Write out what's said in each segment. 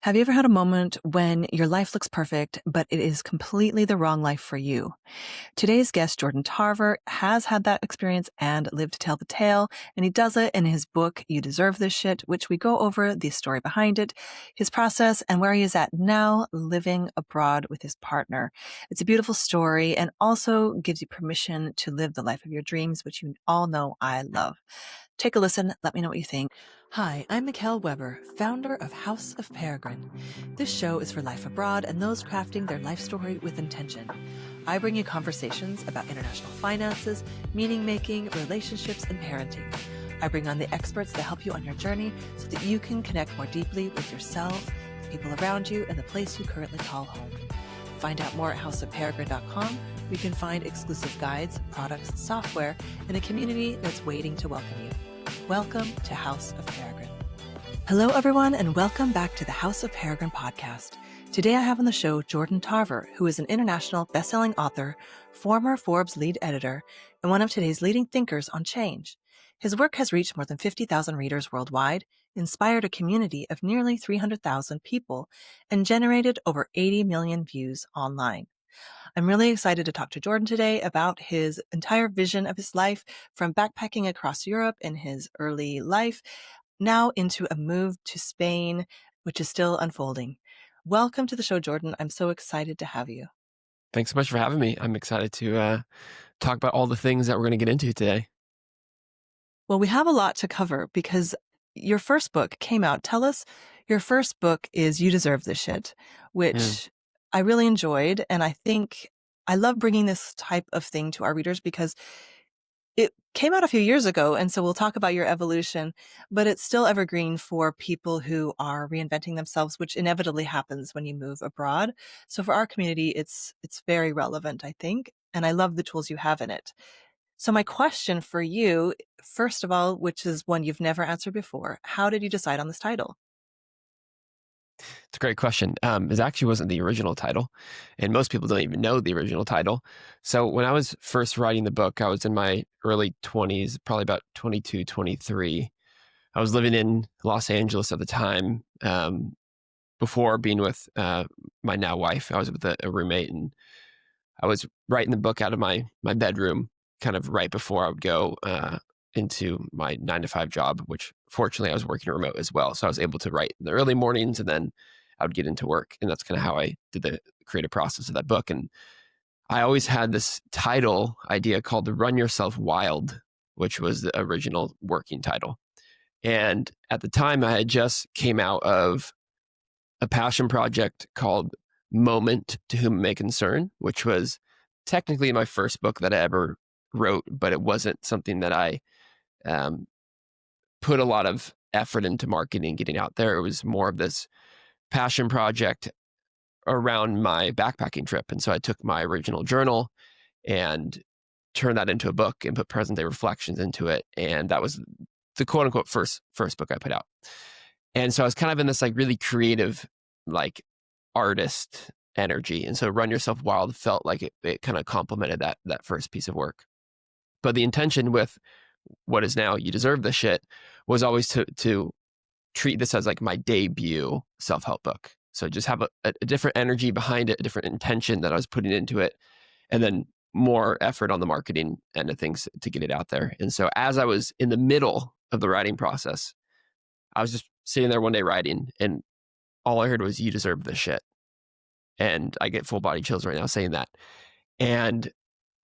Have you ever had a moment when your life looks perfect, but it is completely the wrong life for you? Today's guest, Jordan Tarver, has had that experience and lived to tell the tale, and he does it in his book, You Deserve This Shit, which we go over the story behind it, his process, and where he is at now living abroad with his partner. It's a beautiful story and also gives you permission to live the life of your dreams, which you all know I love. Take a listen. Let me know what you think. Hi, I'm Mickelle Weber, founder of House of Peregrine. This show is for life abroad and those crafting their life story with intention. I bring you conversations about international finances, meaning making, relationships, and parenting. I bring on the experts to help you on your journey so that you can connect more deeply with yourself, the people around you, and the place you currently call home. Find out more at houseofperegrine.com. where you can find exclusive guides, products, software, and a community that's waiting to welcome you. Welcome to House of Peregrine. Hello, everyone, and welcome back to the House of Peregrine podcast. Today I have on the show Jordan Tarver, who is an international bestselling author, former Forbes lead editor, and one of today's leading thinkers on change. His work has reached more than 50,000 readers worldwide, inspired a community of nearly 300,000 people, and generated over 80 million views online. I'm really excited to talk to Jordan today about his entire vision of his life, from backpacking across Europe in his early life, now into a move to Spain, which is still unfolding. Welcome to the show, Jordan. I'm so excited to have you. Thanks so much for having me. I'm excited to talk about all the things that we're going to get into today. Well, we have a lot to cover because your first book came out. Tell us, your first book is You Deserve This Shit, which I really enjoyed. And I think I love bringing this type of thing to our readers because it came out a few years ago. And so we'll talk about your evolution, but it's still evergreen for people who are reinventing themselves, which inevitably happens when you move abroad. So for our community, it's very relevant, I think. And I love the tools you have in it. So my question for you, first of all, which is one you've never answered before, how did you decide on this title? It's a great question. It actually wasn't the original title, and most people don't even know the original title. So when I was first writing the book, I was in my early 20s, probably about 22, 23. I was living in Los Angeles at the time. Before being with my now wife, I was with a roommate, and I was writing the book out of my bedroom, kind of right before I would go into my 9-to-5 job, which fortunately I was working remote as well. So I was able to write in the early mornings, and then I would get into work. And that's kind of how I did the creative process of that book. And I always had this title idea called the Run Yourself Wild, which was the original working title. And at the time I had just came out of a passion project called Moment to Whom It May Concern, which was technically my first book that I ever wrote, but it wasn't something that I put a lot of effort into marketing, getting out there. It was more of this passion project around my backpacking trip. And so I took my original journal and turned that into a book and put present day reflections into it. And that was the quote unquote first book I put out. And so I was kind of in this like really creative, like artist energy. And so Run Yourself Wild felt like it kind of complemented that first piece of work. But the intention with what is now You Deserve This Shit was always to treat this as like my debut self-help book. So just have a different energy behind it, a different intention that I was putting into it, and then more effort on the marketing end of things to get it out there. And so as I was in the middle of the writing process, I was just sitting there one day writing, and all I heard was You Deserve This Shit. And I get full body chills right now saying that. And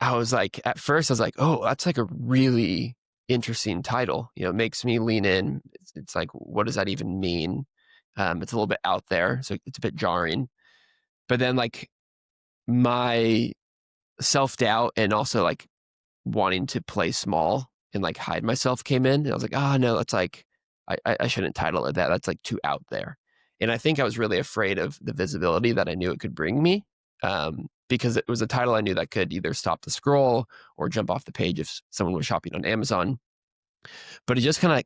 I was like, at first I was like, oh, that's like a really interesting title. You know, it makes me lean in. It's like, what does that even mean? It's a little bit out there, so it's a bit jarring. But then like my self-doubt and also like wanting to play small and like hide myself came in. And I was like, oh no, that's like, I shouldn't title it that. That's like too out there. And I think I was really afraid of the visibility that I knew it could bring me. Because it was a title I knew that could either stop the scroll or jump off the page if someone was shopping on Amazon. But it just kind of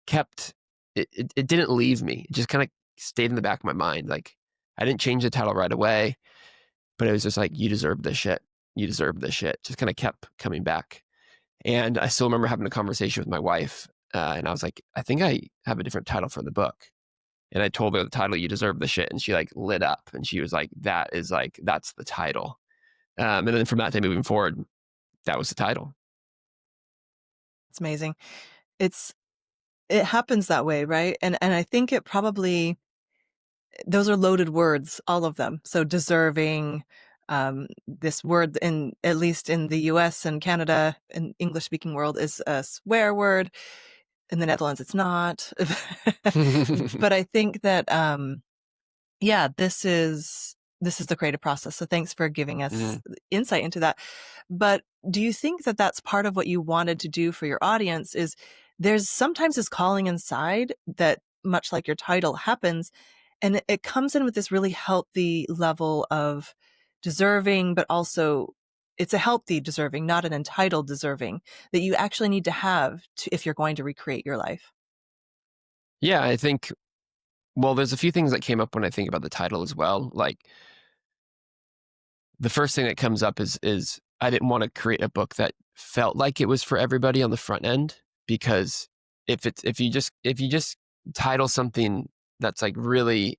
kept, it didn't leave me. It just kind of stayed in the back of my mind. Like I didn't change the title right away, but it was just like, You deserve this shit. You deserve this shit. Just kind of kept coming back. And I still remember having a conversation with my wife. And I was like, I think I have a different title for the book. And I told her the title, "You Deserve the Shit." And she like lit up and she was like, that's the title. And then from that day moving forward, that was the title. It's amazing. It's it happens that way, right? And I think it probably those are loaded words, all of them. So deserving, this word in at least in the US and Canada and English speaking world is a swear word. In the Netherlands, it's not. But I think that yeah, this is the creative process. So thanks for giving us Mhm. insight into that. But do you think that that's part of what you wanted to do for your audience is there's sometimes this calling inside that much like your title happens and it comes in with this really healthy level of deserving, but also it's a healthy deserving, not an entitled deserving that you actually need to have to, if you're going to recreate your life. Yeah, I think, well, there's a few things that came up when I think about the title as well. Like the first thing that comes up is I didn't want to create a book that felt like it was for everybody on the front end, because if you just title something that's like really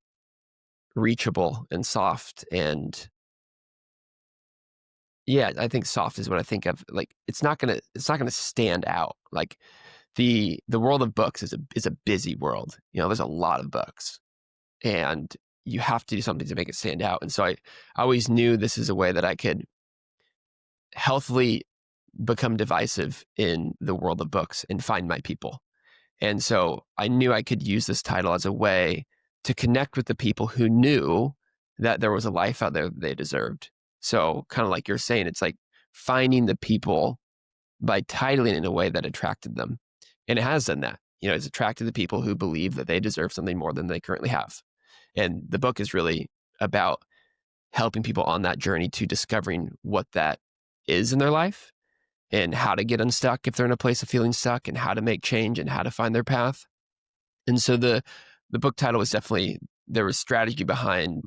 reachable and soft, and yeah, I think soft is what I think of. Like it's not gonna stand out. Like the world of books is a busy world. You know, there's a lot of books, and you have to do something to make it stand out. And so I always knew this is a way that I could healthily become divisive in the world of books and find my people. And so I knew I could use this title as a way to connect with the people who knew that there was a life out there that they deserved. So kind of like you're saying, it's like finding the people by titling in a way that attracted them. And it has done that. You know, it's attracted the people who believe that they deserve something more than they currently have. And the book is really about helping people on that journey to discovering what that is in their life and how to get unstuck if they're in a place of feeling stuck, and how to make change and how to find their path. And so the book title was definitely, there was strategy behind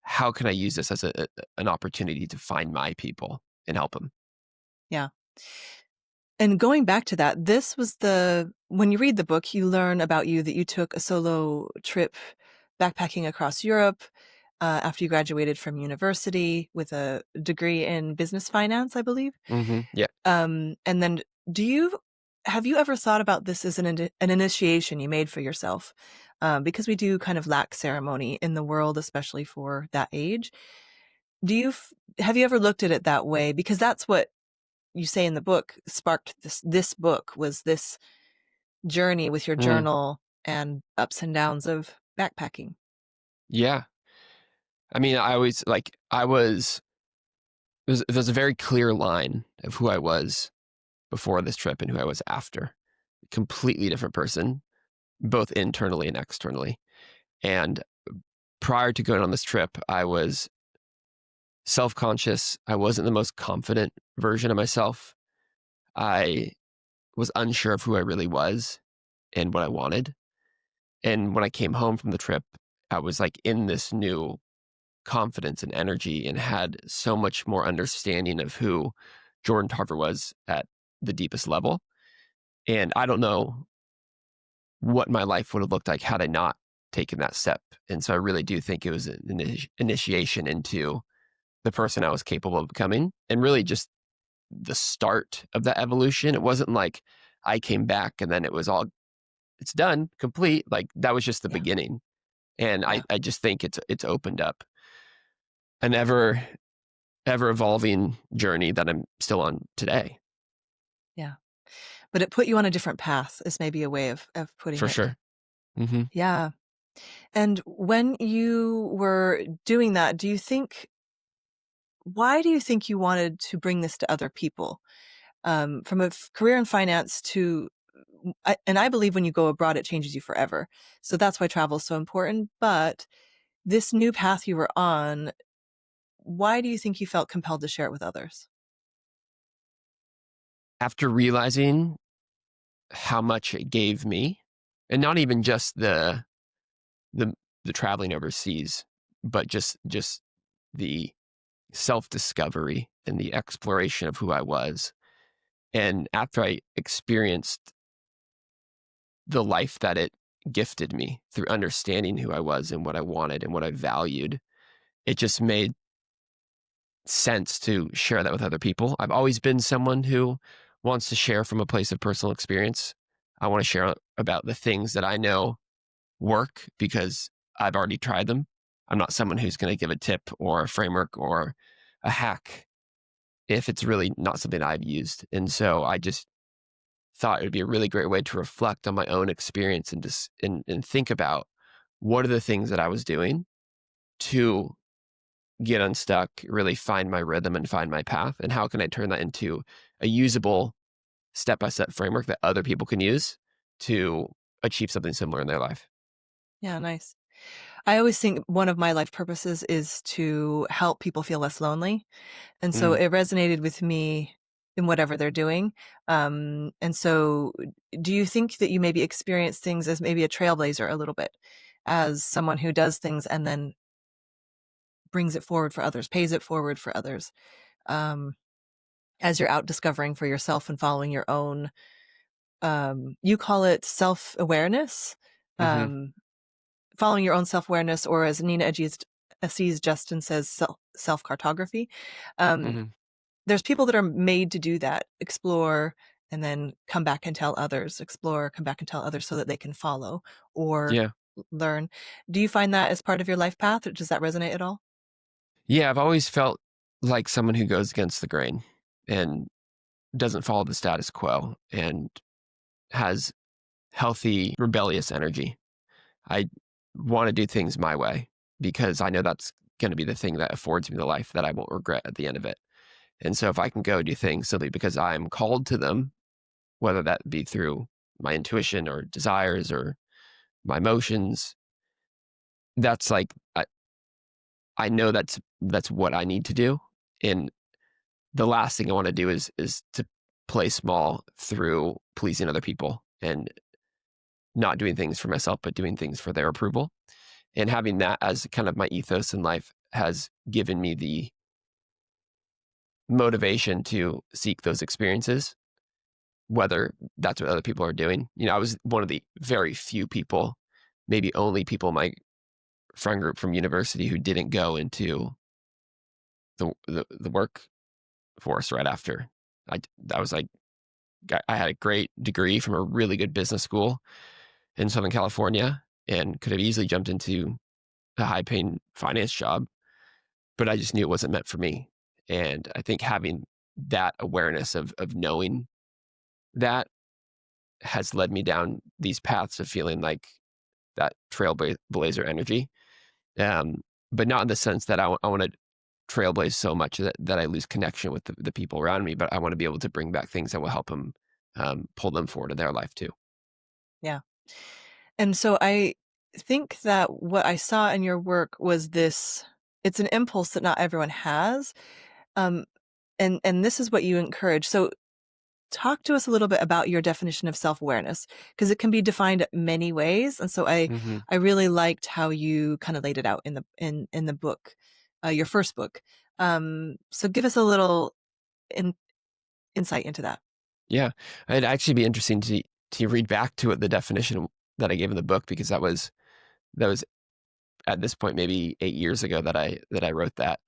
how can I use this as an opportunity to find my people and help them. Yeah. And going back to that, this was when you read the book, you learn about you that you took a solo trip backpacking across Europe after you graduated from university with a degree in business finance, I believe. Yeah. And then have you ever thought about this as an initiation you made for yourself? Because we do kind of lack ceremony in the world, especially for that age. Have you ever looked at it that way? Because that's what you say in the book sparked this book was this journey with your Mm, journal and ups and downs of backpacking. yeah. I mean, I always like, there's a very clear line of who I was before this trip and who I was after. Completely different person, both internally and externally. And prior to going on this trip, I was self-conscious. I wasn't the most confident version of myself. I was unsure of who I really was and what I wanted. And when I came home from the trip, I was like in this new confidence and energy and had so much more understanding of who Jordan Tarver was at the deepest level. And I don't know what my life would have looked like had I not taken that step. And so I really do think it was an initiation into the person I was capable of becoming, and really just the start of that evolution. It wasn't like I came back and then it was all, it's done, complete. Like that was just the Yeah. beginning. And Yeah. I just think it's opened up an ever evolving journey that I'm still on today. Yeah. But it put you on a different path is maybe a way of putting For it. sure. Hmm. Yeah. And when you were doing that, why do you think you wanted to bring this to other people? From a career in finance and I believe when you go abroad, it changes you forever. So that's why travel is so important. But this new path you were on, why do you think you felt compelled to share it with others? After realizing how much it gave me, and not even just the the traveling overseas, but just the self-discovery and the exploration of who I was. And after I experienced the life that it gifted me through understanding who I was and what I wanted and what I valued. It just made sense to share that with other people. I've always been someone who wants to share from a place of personal experience. I want to share about the things that I know work because I've already tried them. I'm not someone who's going to give a tip or a framework or a hack if it's really not something I've used. And so I just thought it would be a really great way to reflect on my own experience and just and think about what are the things that I was doing to get unstuck, really find my rhythm and find my path, and how can I turn that into a usable step-by-step framework that other people can use to achieve something similar in their life. Yeah, nice. I always think one of my life purposes is to help people feel less lonely. And so Mm, it resonated with me in whatever they're doing. And so do you think that you maybe experience things as maybe a trailblazer a little bit, as someone who does things and then brings it forward for others, pays it forward for others, um, as you're out discovering for yourself and following your own, you call it self-awareness, mhm, um, following your own self-awareness, or as Nina Aziz Justin says, self-cartography. Um, mhm. there's people that are made to do that, explore and then come back and tell others, explore, come back and tell others so that they can follow or Yeah. learn. Do you find that as part of your life path, or does that resonate at all? Yeah, I've always felt like someone who goes against the grain and doesn't follow the status quo and has healthy rebellious energy. I wanna do things my way because I know that's gonna be the thing that affords me the life that I won't regret at the end of it. And so if I can go do things simply because I'm called to them, whether that be through my intuition or desires or my emotions, that's like I know that's what I need to do. And the last thing I want to do is to play small through pleasing other people and not doing things for myself, but doing things for their approval. And having that as kind of my ethos in life has given me the motivation to seek those experiences, whether that's what other people are doing. You know, I was one of the very few people, maybe only people in my friend group from university who didn't go into the workforce right after. I was like, I had a great degree from a really good business school in Southern California and could have easily jumped into a high paying finance job, but I just knew it wasn't meant for me. And I think having that awareness of knowing that has led me down these paths of feeling like that trailblazer energy. Um, but not in the sense that I want to trailblaze so much that I lose connection with the people around me, but I want to be able to bring back things that will help them pull them forward in their life too. Yeah. And so I think that what I saw in your work was this, it's an impulse that not everyone has. Um, and this is what you encourage. So talk to us a little bit about your definition of self-awareness, because it can be defined many ways. And so Hmm. I really liked how you kind of laid it out in the book, your first book. So give us a little in, insight into that. Yeah, it'd actually be interesting to read back to it the definition that I gave in the book because that was at this point maybe 8 years ago that I wrote that.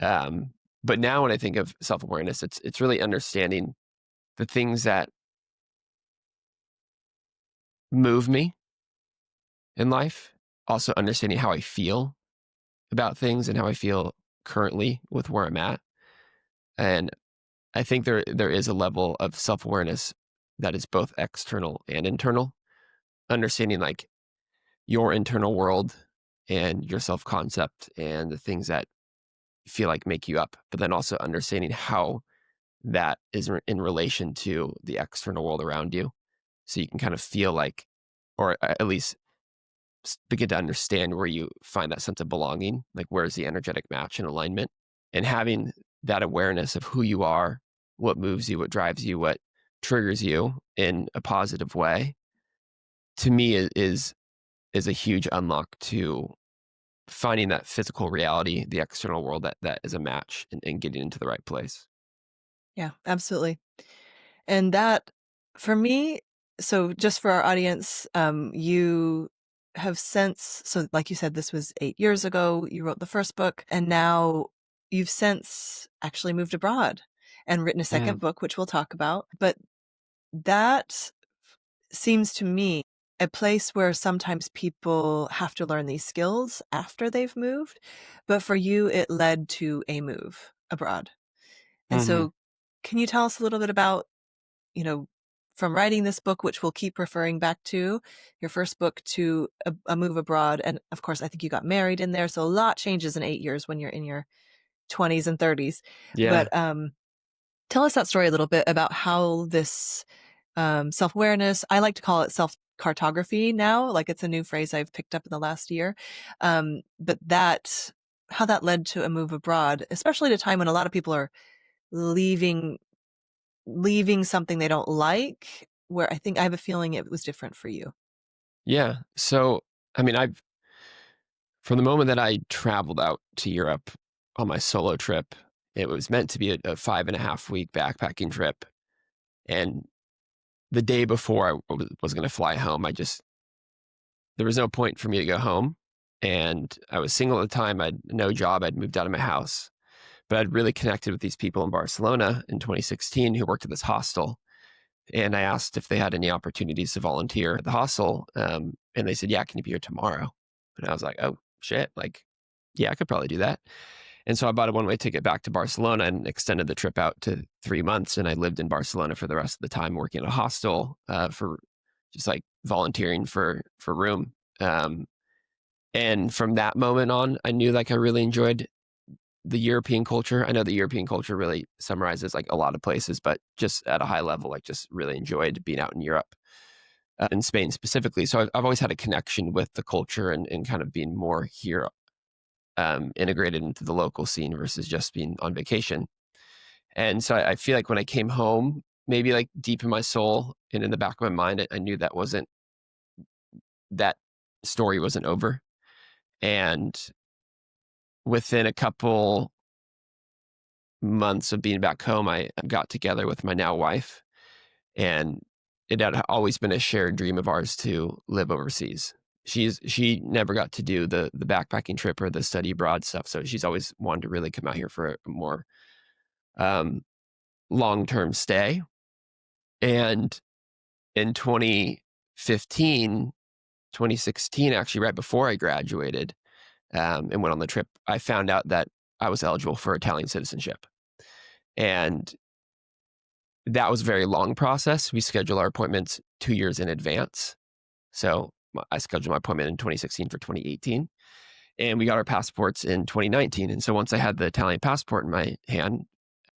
Um, but now when I think of self awareness, it's really understanding the things that move me in life, also understanding how I feel about things and how I feel currently with where I'm at. And I think there is a level of self awareness that is both external and internal. Understanding like your internal world and your self concept and the things that feel like make you up, but then also understanding how that is in relation to the external world around you. So you can kind of feel like, or at least begin to understand where you find that sense of belonging, like where's the energetic match and alignment, and having that awareness of who you are, what moves you, what drives you, what triggers you in a positive way, to me is a huge unlock to finding that physical reality, the external world that is a match and getting into the right place. Yeah, absolutely. And that, for me, So just for our audience, you have since, so like you said, this was 8 years ago, you wrote the first book, and now you've since actually moved abroad and written a I have. second book, which we'll talk about. But that seems to me a place where sometimes people have to learn these skills after they've moved. But for you, it led to a move abroad. And Hmm. so, can you tell us a little bit about, you know, from writing this book, which we'll keep referring back to, your first book, to a move abroad? And of course, I think you got married in there. So a lot changes in 8 years when you're in your 20s and 30s. Yeah. But tell us that story a little bit about how this self-awareness, I like to call it self-cartography now, like it's a new phrase I've picked up in the last year. But that, how that led to a move abroad, especially at a time when a lot of people are leaving something they don't like, where I think I have a feeling it was different for you. Yeah. So, I mean, from the moment that I traveled out to Europe on my solo trip, it was meant to be a 5.5 week backpacking trip. And the day before I was going to fly home, there was no point for me to go home. And I was single at the time. I had no job. I'd moved out of my house. But I'd really connected with these people in Barcelona in 2016 who worked at this hostel. And I asked if they had any opportunities to volunteer at the hostel. And they said, yeah, can you be here tomorrow? And I was like, oh, shit. Like, yeah, I could probably do that. And so I bought a one-way ticket back to Barcelona and extended the trip out to 3 months. And I lived in Barcelona for the rest of the time, working at a hostel for just like volunteering for room. Um, and from that moment on, I knew like I really enjoyed the European culture. I know the European culture really summarizes like a lot of places, but just at a high level, like just really enjoyed being out in Europe, in Spain specifically. So I've always had a connection with the culture and kind of being more here, integrated into the local scene versus just being on vacation. And so I feel like when I came home, maybe like deep in my soul and in the back of my mind, I knew that story wasn't over. And within a couple months of being back home, I got together with my now wife, and it had always been a shared dream of ours to live overseas. She never got to do the backpacking trip or the study abroad stuff, so she's always wanted to really come out here for a more um, long term stay. And in 2015, 2016, actually, right before I graduated and went on the trip, I found out that I was eligible for Italian citizenship. And that was a very long process. We schedule our appointments 2 years in advance. So I scheduled my appointment in 2016 for 2018. And we got our passports in 2019. And so once I had the Italian passport in my hand,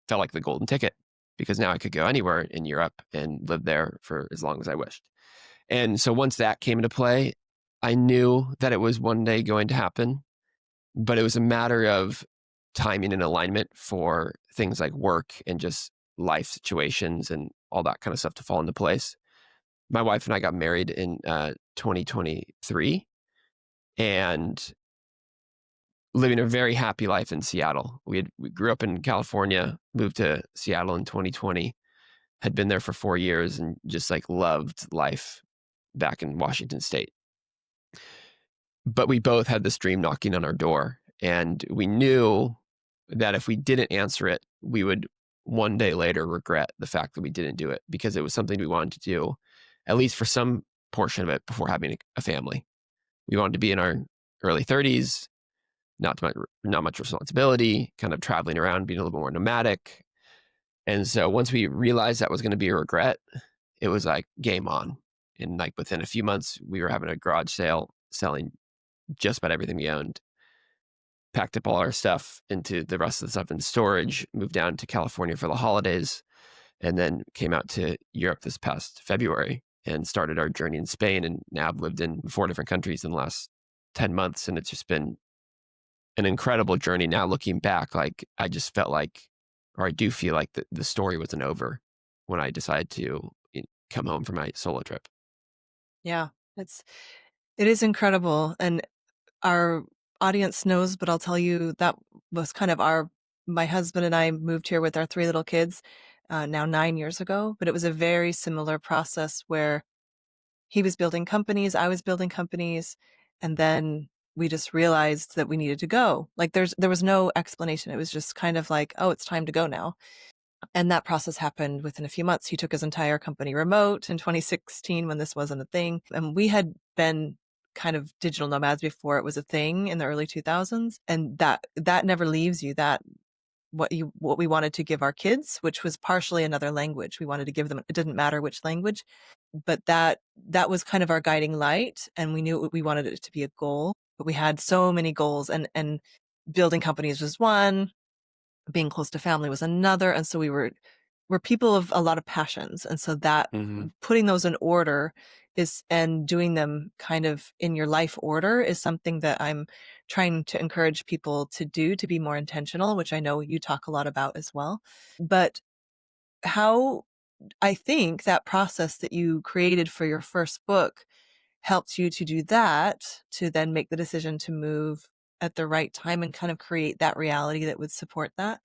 felt like the golden ticket because now I could go anywhere in Europe and live there for as long as I wished. And so once that came into play, I knew that it was one day going to happen, but it was a matter of timing and alignment for things like work and just life situations and all that kind of stuff to fall into place. My wife and I got married in 2023 and living a very happy life in Seattle. We grew up in California, moved to Seattle in 2020, had been there for 4 years and just like loved life back in Washington State. But we both had this dream knocking on our door, and we knew that if we didn't answer it, we would one day later regret the fact that we didn't do it because it was something we wanted to do, at least for some portion of it before having a family. We wanted to be in our early 30s, not much responsibility, kind of traveling around, being a little bit more nomadic. And so once we realized that was going to be a regret, it was like game on. And like within a few months, we were having a garage sale, selling just about everything we owned, packed up all our stuff into the rest of the stuff in storage, moved down to California for the holidays, and then came out to Europe this past February and started our journey in Spain. And now I've lived in 4 different countries in the last 10 months. And it's just been an incredible journey. Now looking back, like I just felt like, or I do feel like the story wasn't over when I decided to come home for my solo trip. Yeah, it is incredible. And our audience knows, but I'll tell you that was kind of my husband and I moved here with our three little kids now 9 years ago, but it was a very similar process where he was building companies, I was building companies, and then we just realized that we needed to go. Like there was no explanation. It was just kind of like, oh, it's time to go now. And that process happened within a few months. He took his entire company remote in 2016 when this wasn't a thing. And we had been kind of digital nomads before it was a thing in the early 2000s. And that never leaves you. That what we wanted to give our kids, which was partially another language. We wanted to give them, it didn't matter which language, but that was kind of our guiding light. And we knew we wanted it to be a goal, but we had so many goals, and building companies was one, being close to family was another. And so we're people of a lot of passions. And so that Hmm. putting those in order is, and doing them kind of in your life order, is something that I'm trying to encourage people to do, to be more intentional, which I know you talk a lot about as well. But how, I think that process that you created for your first book helped you to do that, to then make the decision to move at the right time and kind of create that reality that would support that.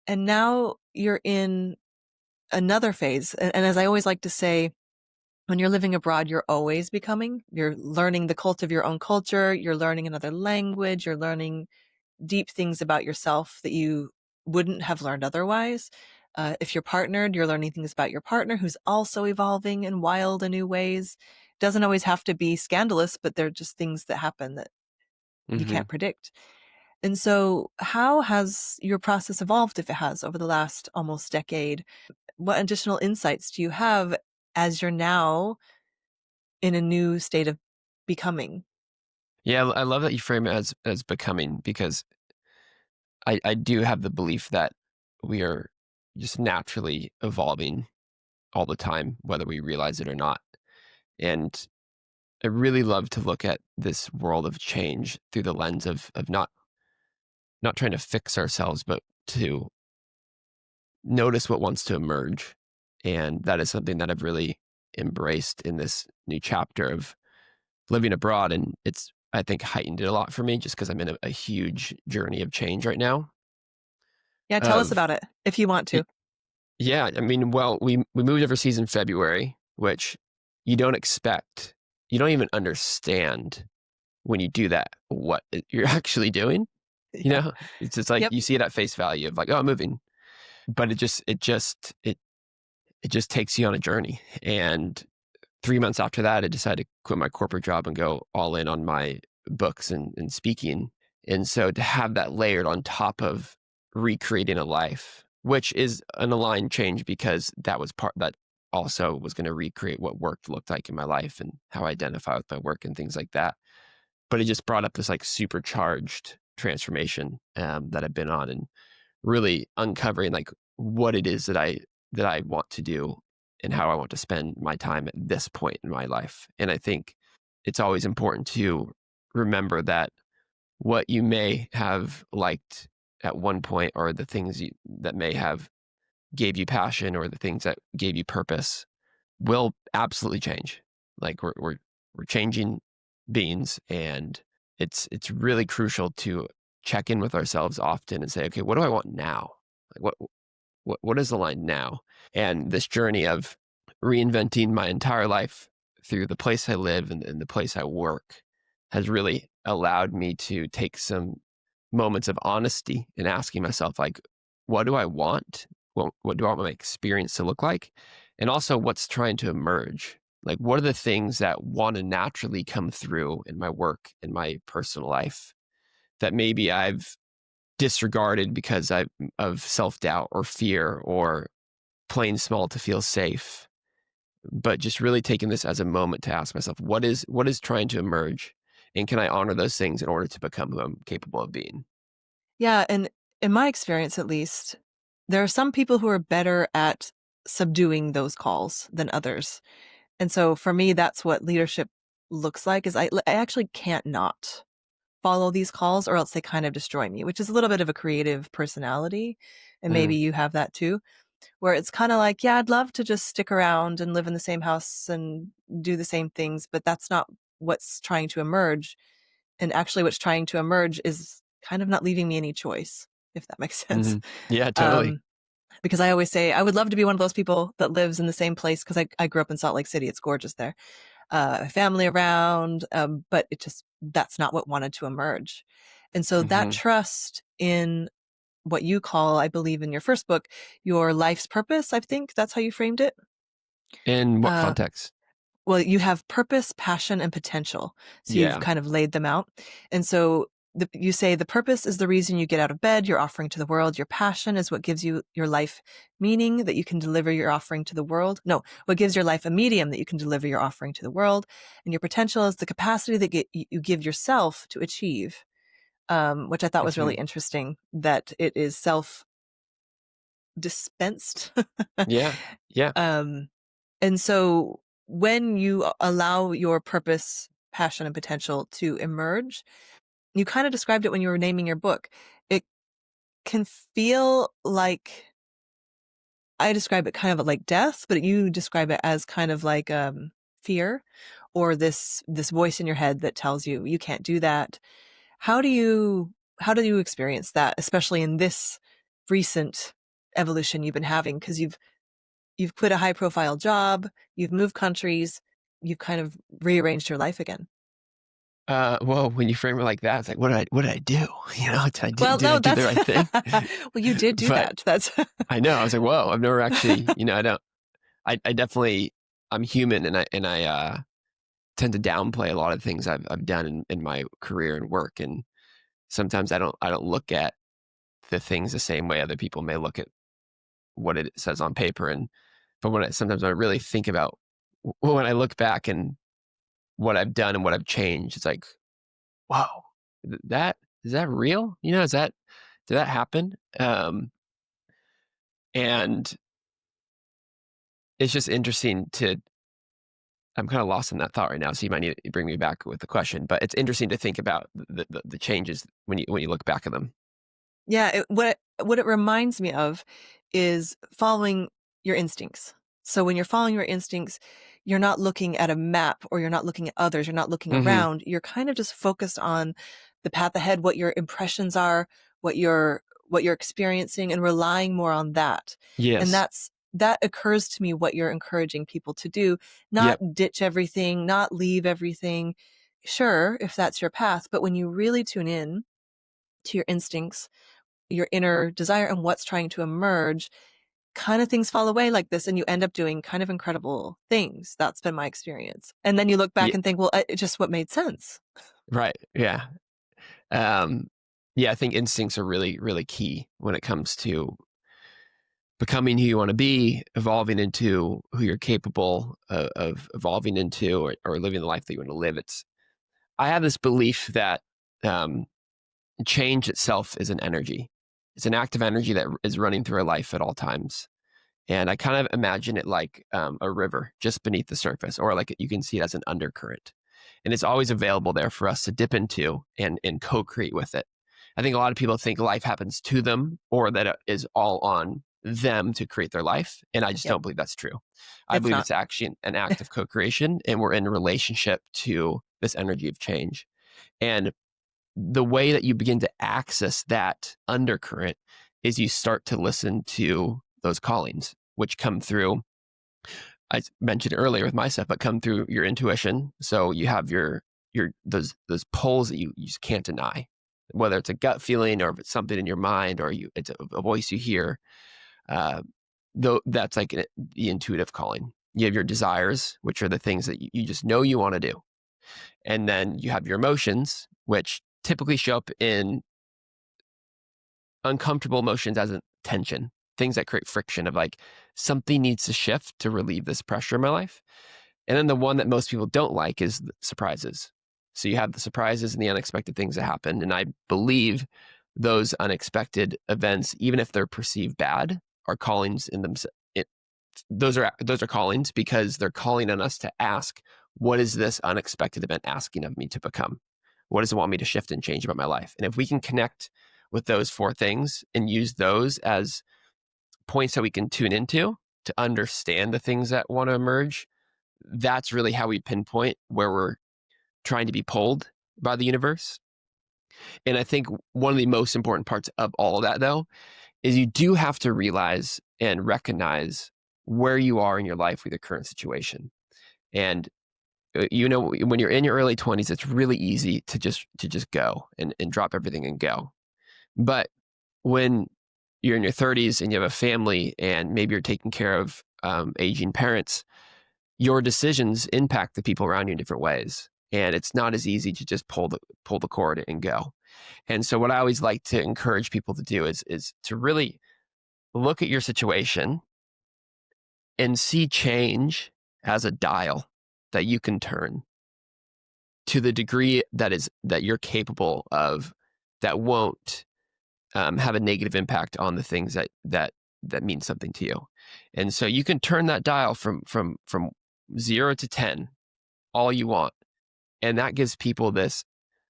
And now you're in another phase. And as I always like to say, when you're living abroad, you're always becoming. You're learning the cult of your own culture. You're learning another language. You're learning deep things about yourself that you wouldn't have learned otherwise. If you're partnered, you're learning things about your partner who's also evolving in wild and new ways. Doesn't always have to be scandalous, but they're just things that happen that you Hmm. can't predict. And so, how has your process evolved, if it has, over the last almost decade? What additional insights do you have as you're now in a new state of becoming? Yeah, I love that you frame it as becoming, because I do have the belief that we are just naturally evolving all the time, whether we realize it or not. And I really love to look at this world of change through the lens of not trying to fix ourselves, but to notice what wants to emerge. And that is something that I've really embraced in this new chapter of living abroad. And it's, I think, heightened it a lot for me just because I'm in a huge journey of change right now. Yeah, tell us Of about it if you want y- to. yeah, I mean, well, we moved overseas in February, which you don't expect, you don't even understand when you do that what you're actually doing. You Yeah. know, it's just like Yep. you see it at face value of like, oh, I'm moving, but it just takes you on a journey. And 3 months after that, I decided to quit my corporate job and go all in on my books and speaking. And so to have that layered on top of recreating a life, which is an aligned change because that was part that also was going to recreate what work looked like in my life and how I identify with my work and things like that. But it just brought up this like supercharged transformation that I've been on, and really uncovering like what it is that I want to do and how I want to spend my time at this point in my life. And I think it's always important to remember that what you may have liked at one point, or the things that may have gave you passion, or the things that gave you purpose, will absolutely change. Like we're changing beings, and it's really crucial to check in with ourselves often and say, okay, what do I want now? Like what is the line now? And this journey of reinventing my entire life through the place I live and the place I work has really allowed me to take some moments of honesty and asking myself, like, what do I want? What do I want my experience to look like? And also, what's trying to emerge? Like, what are the things that want to naturally come through in my work, in my personal life, that maybe I've disregarded because of self doubt or fear or playing small to feel safe? But just really taking this as a moment to ask myself, what is trying to emerge, and can I honor those things in order to become who I'm capable of being? Yeah. And in my experience, at least, there are some people who are better at subduing those calls than others. And so for me, that's what leadership looks like, is I actually can't not follow these calls, or else they kind of destroy me, which is a little bit of a creative personality. And maybe Mm, you have that too, where it's kind of like, yeah, I'd love to just stick around and live in the same house and do the same things, but that's not what's trying to emerge. And actually, what's trying to emerge is kind of not leaving me any choice, if that makes sense. mhm. Yeah, totally. Um, because I always say I would love to be one of those people that lives in the same place because I grew up in Salt Lake City. It's gorgeous there. Family around, but that's not what wanted to emerge. And so that Hmm. trust in what you call, I believe in your first book, your life's purpose, I think that's how you framed it. In what Uh, context? well, you have purpose, passion, and potential. So you've Yeah. kind of laid them out. And so you say the purpose is the reason you get out of bed, you're offering to the world. Your passion is what gives you your life meaning that you can deliver your offering to the world. No, what gives your life a medium that you can deliver your offering to the world. And your potential is the capacity that you give yourself to achieve, which I thought was Hmm. really interesting that it is self dispensed. Yeah. Yeah. um, and so when you allow your purpose, passion, and potential to emerge, you kind of described it when you were naming your book. It can feel like I describe it kind of like death, but you describe it as kind of like fear or this voice in your head that tells you you can't do that. How do you how do you experience that, especially in this recent evolution you've been having? Because you've quit a high profile job, you've moved countries, you've kind of rearranged your life again. Well, when you frame it like that, it's like, what did I do? Well, Did I no, do the that's right thing? well, you did do But that. That's I know, I was like, whoa, I've never actually, I don't, I definitely, I'm human, and I tend to downplay a lot of things I've done in my career and work. And sometimes I don't look at the things the same way other people may look at what it says on paper. And but sometimes when I really think about when I look back and what I've done and what I've changed, it's like, whoa, that is that real? Did that happen? And it's just interesting to. I'm kind of lost in that thought right now, so you might need to bring me back with the question. But it's interesting to think about the changes when you look back at them. yeah, what it reminds me of is following your instincts. So when you're following your instincts, you're not looking at a map or you're not looking at others, you're not looking Hmm. around. You're kind of just focused on the path ahead, what your impressions are, what you're experiencing and relying more on that. And Yes. that occurs to me what you're encouraging people to do, not Yep. ditch everything, not leave everything. Sure, if that's your path, but when you really tune in to your instincts, your inner desire and what's trying to emerge, kind of things fall away like this and you end up doing kind of incredible things. That's been my experience. And then you look back Yeah. and think, well, it's just what made sense. Right. Yeah. Um, yeah. I think instincts are really, really key when it comes to becoming who you want to be, evolving into who you're capable of evolving into, or living the life that you want to live. I have this belief that um, change itself is an energy. It's an active energy that is running through our life at all times. And I kind of imagine it like a river just beneath the surface, or like you can see it as an undercurrent. And it's always available there for us to dip into and co-create with it. I think a lot of people think life happens to them, or that it is all on them to create their life. And I just Yep. don't believe that's true. I It's believe not. it's actually an act of co-creation, and we're in a relationship to this energy of change. And the way that you begin to access that undercurrent is you start to listen to those callings, which come through. I mentioned earlier with myself, but come through your intuition. So you have your those pulls that you just can't deny, whether it's a gut feeling or if it's something in your mind or it's a voice you hear. Uh, though that's like the intuitive calling. You have your desires, which are the things that you just know you want to do, and then you have your emotions, which typically show up in uncomfortable emotions as a tension, things that create friction of like something needs to shift to relieve this pressure in my life. And then the one that most people don't like is the surprises. So you have the surprises and the unexpected things that happen. And I believe those unexpected events, even if they're perceived bad, are callings in themselves. Those are callings because they're calling on us to ask, what is this unexpected event asking of me to become? What does it want me to shift and change about my life? And if we can connect with those four things and use those as points that we can tune into to understand the things that want to emerge, that's really how we pinpoint where we're trying to be pulled by the universe. And I think one of the most important parts of all of that, though, is you do have to realize and recognize where you are in your life with your current situation. And when you're in your early 20s, it's really easy to just go and drop everything and go. But when you're in your 30s and you have a family and maybe you're taking care of aging parents, your decisions impact the people around you in different ways. And it's not as easy to just pull the cord and go. And so what I always like to encourage people to do is to really look at your situation and see change as a dial that you can turn to the degree that you're capable of, that won't have a negative impact on the things that mean something to you. And so you can turn that dial from 0 to 10 all you want. And that gives people this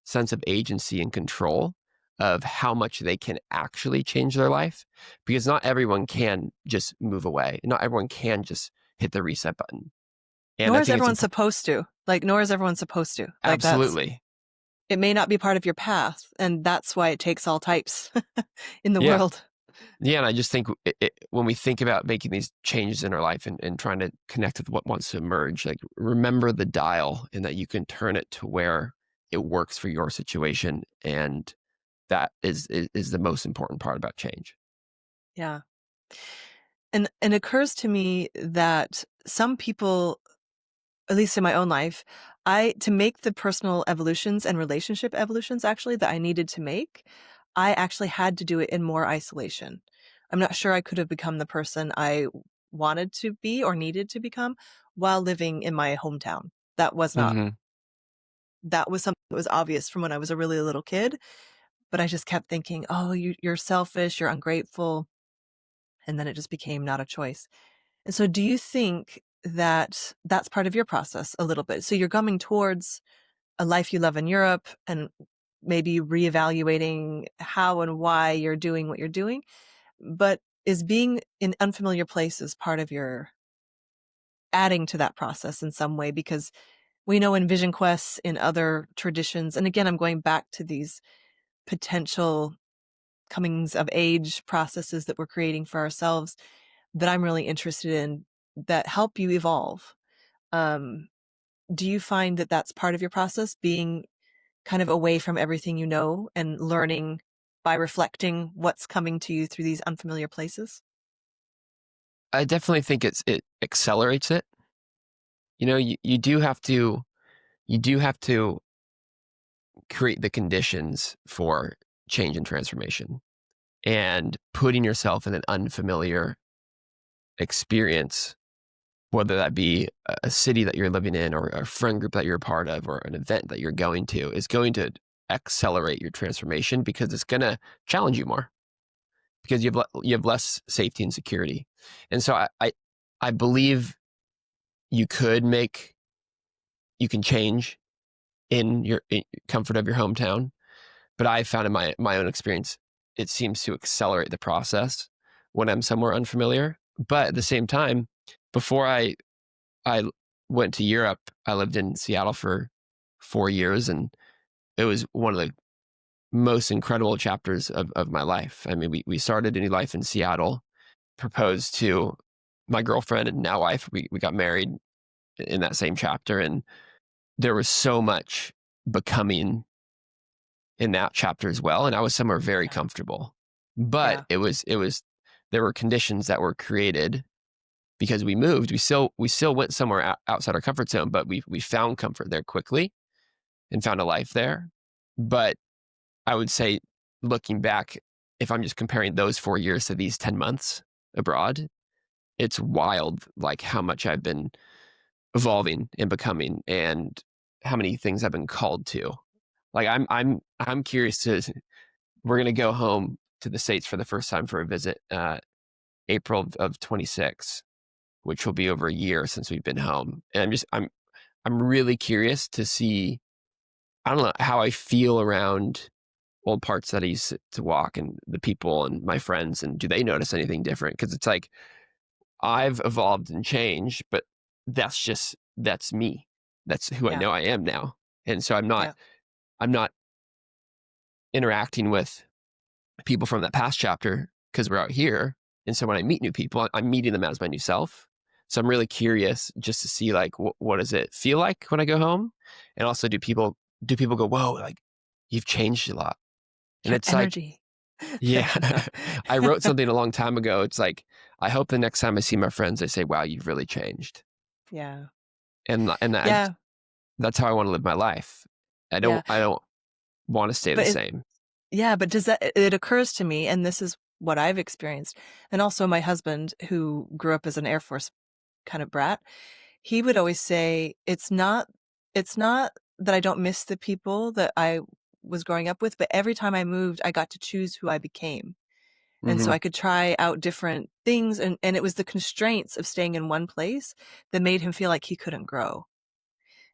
sense of agency and control of how much they can actually change their life, because not everyone can just move away. Not everyone can just hit the reset button. And Nor I is think it's everyone supposed to. Nor is everyone supposed to. absolutely. It may not be part of your path, and that's why it takes all types in the Yeah. world. Yeah, and I just think when we think about making these changes in our life and trying to connect with what wants to emerge, like, remember the dial, and that you can turn it to where it works for your situation, and that is the most important part about change. Yeah. And it occurs to me that some people, at least in my own life, to make the personal evolutions and relationship evolutions actually that I needed to make, I actually had to do it in more isolation. I'm not sure I could have become the person I wanted to be or needed to become while living in my hometown. Mm-hmm. That was something that was obvious from when I was a really little kid, but I just kept thinking, "Oh, you're selfish, you're ungrateful." And then it just became not a choice. And so do you think that that's part of your process a little bit? So you're coming towards a life you love in Europe and maybe reevaluating how and why you're doing what you're doing, but is being in unfamiliar places part of your adding to that process in some way? Because we know in vision quests, in other traditions, and again, I'm going back to these potential comings of age processes that we're creating for ourselves that I'm really interested in that help you evolve. Um, do you find that that's part of your process, being kind of away from everything you know and learning by reflecting what's coming to you through these unfamiliar places? I definitely think it accelerates it. You do have to create the conditions for change and transformation, and putting yourself in an unfamiliar experience, whether that be a city that you're living in or a friend group that you're a part of or an event that you're going to, is going to accelerate your transformation, because it's going to challenge you more, because you have less safety and security. And so I believe you can change in your comfort of your hometown, but I found in my own experience, it seems to accelerate the process when I'm somewhere unfamiliar. But at the same time, before I went to Europe, I lived in Seattle for 4 years, and it was one of the most incredible chapters of my life. I mean, we started a new life in Seattle, proposed to my girlfriend and now wife. We got married in that same chapter, and there was so much becoming in that chapter as well. And I was somewhere very Yeah. comfortable, but Yeah. there were conditions that were created because we moved. We still went somewhere outside our comfort zone, but we found comfort there quickly and found a life there. But I would say, looking back, if I'm just comparing those 4 years to these 10 months abroad, it's wild, like, how much I've been evolving and becoming, and how many things I've been called to. Like, I'm curious to. We're gonna go home to the States for the first time for a visit, April of 26, which will be over a year since we've been home. And I'm really curious to see, I don't know, how I feel around old parts that I used to walk, and the people and my friends, and do they notice anything different? Because it's like, I've evolved and changed, but that's me. That's who I Yeah. know I am now. And so Yeah. I'm not interacting with people from that past chapter, because we're out here. And so when I meet new people, I'm meeting them as my new self. So I'm really curious just to see like what does it feel like when I go home, and also do people go, whoa, like you've changed a lot, and Your it's like, energy. yeah. I wrote something a long time ago. It's like, I hope the next time I see my friends, they say, wow, you've really changed, Yeah. and Yeah. that's how I want to live my life. Yeah. I don't want to stay the But it, same. yeah, but does that, it occurs to me, and this is what I've experienced, and also my husband, who grew up as an Air Force kind of brat, he would always say, it's not that I don't miss the people that I was growing up with, but every time I moved, I got to choose who I became. And so Hmm. I could try out different things, and it was the constraints of staying in one place that made him feel like he couldn't grow.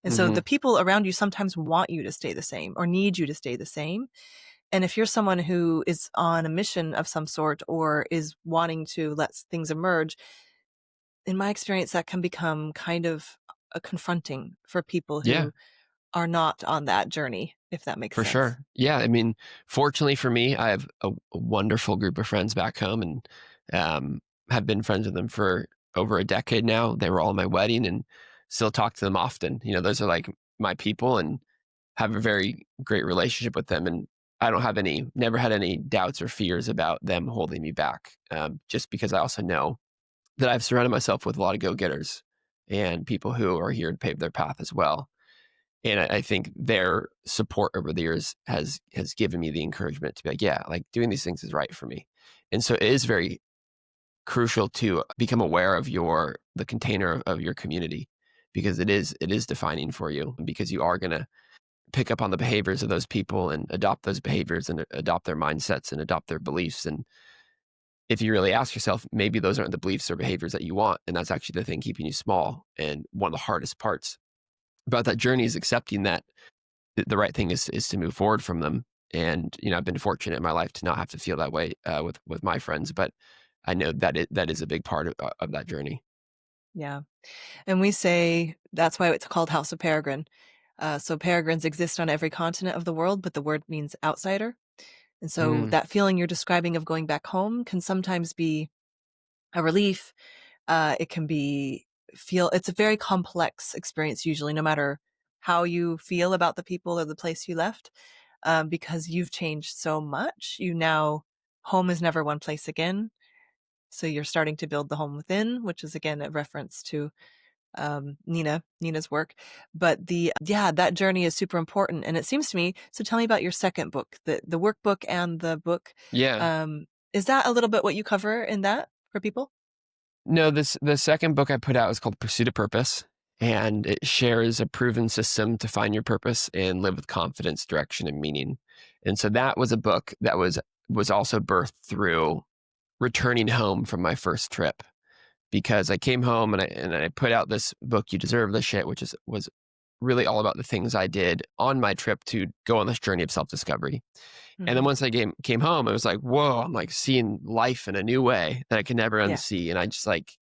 And so the Hmm. people around you sometimes want you to stay the same or need you to stay the same. And if you're someone who is on a mission of some sort or is wanting to let things emerge, in my experience, that can become kind of a confronting for people Yeah. who are not on that journey, if that makes For sense. sure. Yeah. I mean, fortunately for me, I have a wonderful group of friends back home, and um, have been friends with them for over a decade now. They were all at my wedding and still talk to them often. Those are like my people, and have a very great relationship with them. And I don't have never had any doubts or fears about them holding me back, just because I also know that I've surrounded myself with a lot of go getters and people who are here to pave their path as well. And I think their support over the years has given me the encouragement to be like, yeah, like doing these things is right for me. And so it is very crucial to become aware of the container of your community, because it is defining for you, because you are going to pick up on the behaviors of those people and adopt those behaviors and adopt their mindsets and adopt their beliefs. And if you really ask yourself, maybe those aren't the beliefs or behaviors that you want, and that's actually the thing keeping you small. And one of the hardest parts about that journey is accepting that the right thing is to move forward from them. And I've been fortunate in my life to not have to feel that way with my friends, but I know that is a big part of that journey. Yeah. And we say that's why it's called House of Peregrine. So peregrines exist on every continent of the world, but the word means outsider. And so Mm, that feeling you're describing of going back home can sometimes be a relief. It can be it's a very complex experience, usually, no matter how you feel about the people or the place you left, because you've changed so much. Home is never one place again. So you're starting to build the home within, which is again a reference to Nina's work. But that journey is super important. And it seems to me, so tell me about your second book, the workbook and the book. yeah. Um, is that a little bit what you cover in that for people? No, the second book I put out is called Pursuit of Purpose, and it shares a proven system to find your purpose and live with confidence, direction, and meaning. And so that was a book that was also birthed through returning home from my first trip, because I came home and I put out this book, You Deserve This Shit, which was really all about the things I did on my trip to go on this journey of self-discovery. And then Hmm. once I came home, it was like, whoa, I'm like seeing life in a new way that I can never Yeah. unsee. And I just like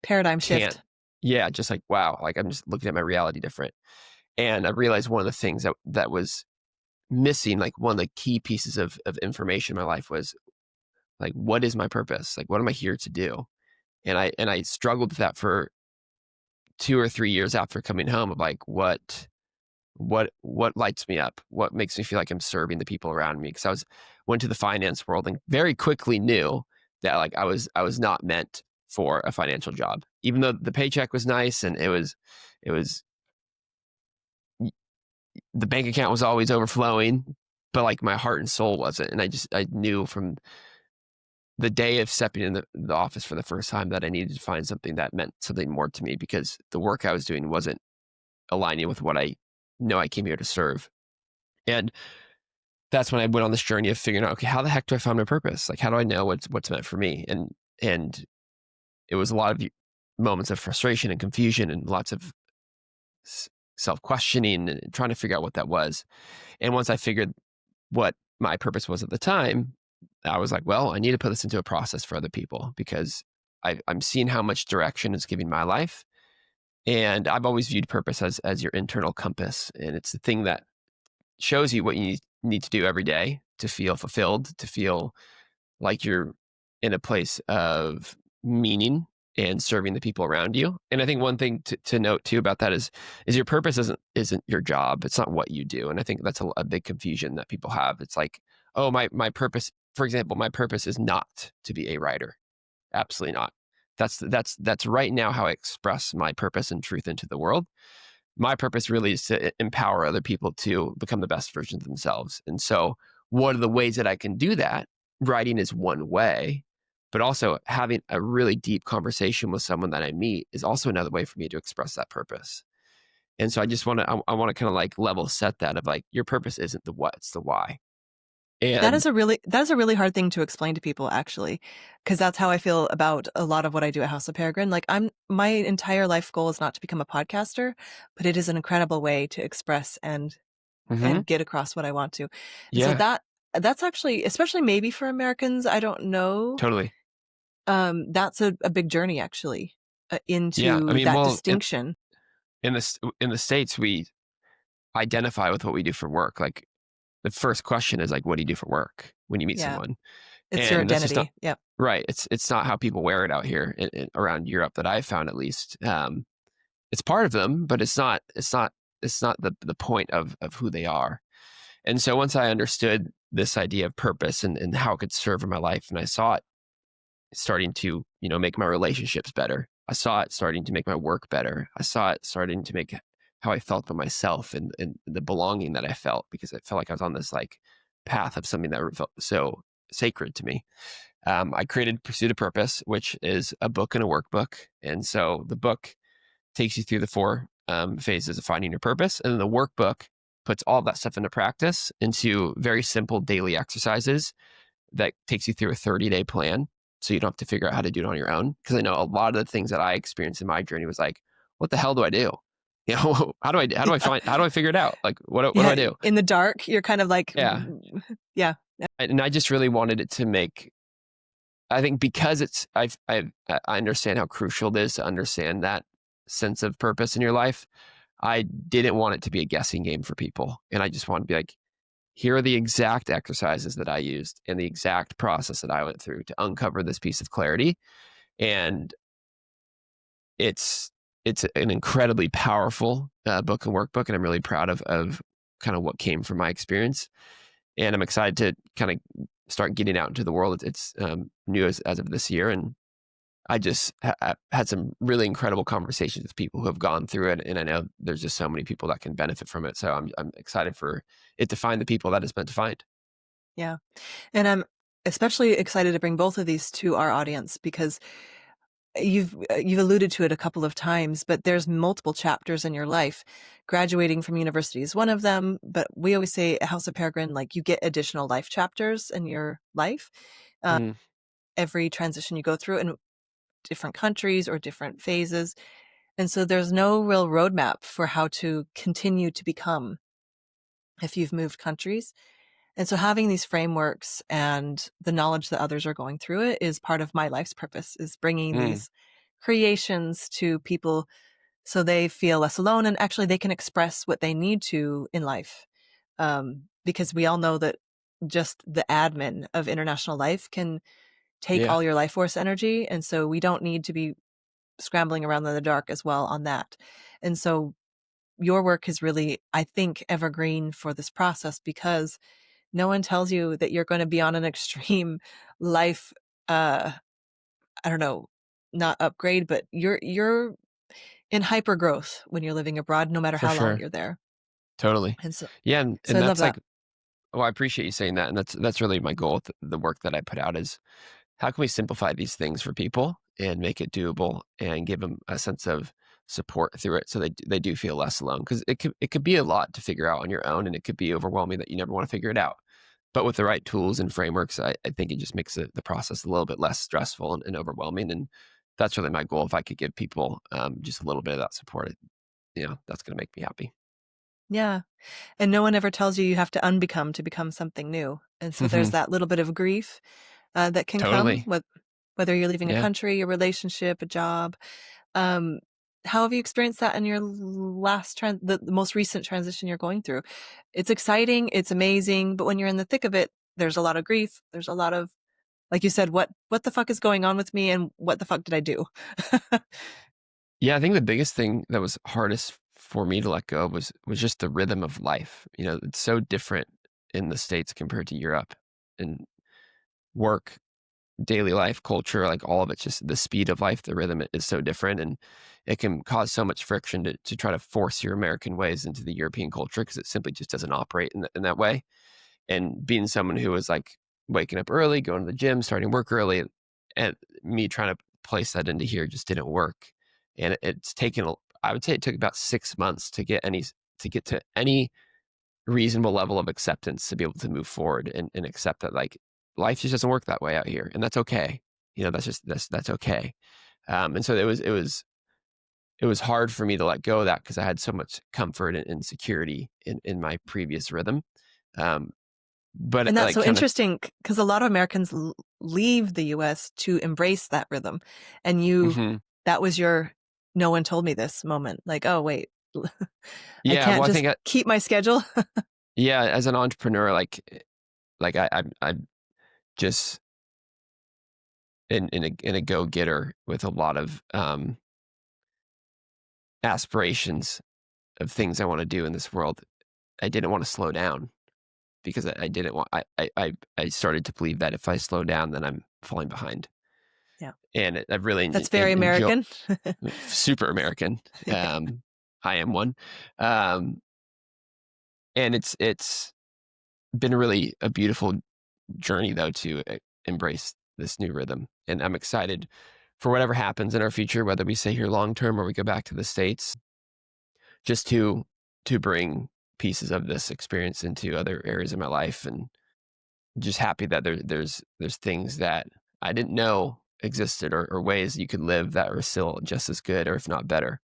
Paradigm can't, shift. yeah, just like, wow, like I'm just looking at my reality different. And I realized one of the things that was missing, like one of the key pieces of information in my life was like, what is my purpose? Like, what am I here to do? And I struggled with that for 2 or 3 years after coming home, of like, what lights me up, what makes me feel like I'm serving the people around me, because went to the finance world and very quickly knew that like I was not meant for a financial job, even though the paycheck was nice and it was the bank account was always overflowing, but like my heart and soul wasn't. And I knew from the day of stepping in the office for the first time that I needed to find something that meant something more to me, because the work I was doing wasn't aligning with what I know I came here to serve. And that's when I went on this journey of figuring out, okay, how the heck do I find my purpose? Like, how do I know what's meant for me? And it was a lot of moments of frustration and confusion and lots of self questioning and trying to figure out what that was. And once I figured what my purpose was at the time, I was like, well, I need to put this into a process for other people, because I'm seeing how much direction it's giving my life. And I've always viewed purpose as your internal compass. And it's the thing that shows you what you need to do every day to feel fulfilled, to feel like you're in a place of meaning and serving the people around you. And I think one thing to note too about that is your purpose isn't your job. It's not what you do. And I think that's a big confusion that people have. It's like, oh, my purpose, for example, my purpose is not to be a writer. Absolutely not. That's right now how I express my purpose and truth into the world. My purpose really is to empower other people to become the best versions of themselves. And so, what are the ways that I can do that? Writing is one way, but also having a really deep conversation with someone that I meet is also another way for me to express that purpose. And so, I want to kind of like level set that of like, your purpose isn't the what, it's the why. And That is a really hard thing to explain to people, actually, because that's how I feel about a lot of what I do at House of Peregrine. Like, my entire life goal is not to become a podcaster, but it is an incredible way to express mhm, and get across what I want to. And so yeah, that's actually, especially maybe for Americans, I don't know. totally. That's a big journey, actually, Yeah. I into mean, that well, distinction. in the States, we identify with what we do for work. Like, the first question is like, what do you do for work when you meet Yeah, someone? it's your And that's just not identity. Yep. right. It's not how people wear it out here around Europe that I've found, at least. It's part of them, but it's not the point of who they are. And so once I understood this idea of purpose and how it could serve in my life, and I saw it starting to, make my relationships better. I saw it starting to make my work better. I saw it starting to make how I felt about myself and the belonging that I felt, because I felt like I was on this like path of something that felt so sacred to me. I created Pursuit of Purpose, which is a book and a workbook. And so the book takes you through the four phases of finding your purpose. And then the workbook puts all that stuff into practice into very simple daily exercises that takes you through a 30-day plan. So you don't have to figure out how to do it on your own. Because I know a lot of the things that I experienced in my journey was like, what the hell do I do? How do I figure it out? Like, what do Yeah, I do? in the dark, you're kind of like, Yeah. yeah, And I just really wanted it to make, I think because I understand how crucial it is to understand that sense of purpose in your life. I didn't want it to be a guessing game for people. And I just wanted to be like, here are the exact exercises that I used and the exact process that I went through to uncover this piece of clarity. And it's an incredibly powerful book and workbook, and I'm really proud of kind of what came from my experience. And I'm excited to kind of start getting out into the world. It's new as of this year, and I just had some really incredible conversations with people who have gone through it, and I know there's just so many people that can benefit from it. So I'm excited for it to find the people that it's meant to find. yeah. And I'm especially excited to bring both of these to our audience because you've alluded to it a couple of times, but there's multiple chapters in your life. Graduating from university is one of them, but we always say at House of Peregrine, like, you get additional life chapters in your life. Uh, Mm, every transition you go through in different countries or different phases. And so there's no real roadmap for how to continue to become if you've moved countries. And so having these frameworks and the knowledge that others are going through it is part of my life's purpose, is bringing mm, these creations to people so they feel less alone and actually they can express what they need to in life. Because we all know that just the admin of international life can take yeah, all your life force energy. And so we don't need to be scrambling around in the dark as well on that. And so your work is really, I think, evergreen for this process because no one tells you that you're going to be on an extreme life, uh, I don't know, not upgrade, but you're in hyper growth when you're living abroad, no matter for how long sure, you're there. totally. And so, Yeah, so I and love that's that. like, well, I appreciate you saying that, and that's really my goal with the work that I put out is how can we simplify these things for people and make it doable and give them a sense of support through it so they do feel less alone, because it could be a lot to figure out on your own, and it could be overwhelming that you never want to figure it out. But with the right tools and frameworks, I think it just makes the process a little bit less stressful and overwhelming. And that's really my goal. If I could give people just a little bit of that support, that's going to make me happy. Yeah. And no one ever tells you you have to unbecome to become something new. And so there's that little bit of grief that can come Totally. with whether you're leaving a Yeah. country, a relationship, a job. Um, how have you experienced that in your the most recent transition you're going through? It's exciting, it's amazing, but when you're in the thick of it, there's a lot of grief, there's a lot of Like you said, what the fuck is going on with me, and what the fuck did I do? Yeah, I think the biggest thing that was hardest for me to let go was just the rhythm of life. You know, it's so different in the States compared to Europe, and work, daily life, culture, like all of it, just the speed of life, the rhythm is so different, and it can cause so much friction to try to force your American ways into the European culture because it simply just doesn't operate in that way. And being someone who was like waking up early, going to the gym, starting work early, and me trying to place that into here just didn't work. And it's taken, I would say it took about 6 months to get to any reasonable level of acceptance to be able to move forward and accept that like life just doesn't work that way out here. And that's okay. You know, that's okay. And so it was hard for me to let go of that because I had so much comfort and security in my previous rhythm. Um, but And that's like so kind of, interesting because a lot of Americans leave the US to embrace that rhythm. And you, mhm. that was your no one told me this moment. Like, oh, wait, I Yeah, well, can't I just think, keep my schedule. yeah, as an entrepreneur, like I'm just in a go getter with a lot of aspirations of things I want to do in this world. I didn't want to slow down because I didn't want. I started to believe that if I slow down, then I'm falling behind, Yeah. and I've really That's very enjoyed American. super American. Um, I am one, um, and it's been really a beautiful journey though to embrace this new rhythm, and I'm excited for whatever happens in our future, whether we stay here long term or we go back to the States, just to bring pieces of this experience into other areas of my life, and just happy that there's things that I didn't know existed or ways you could live that are still just as good or if not better.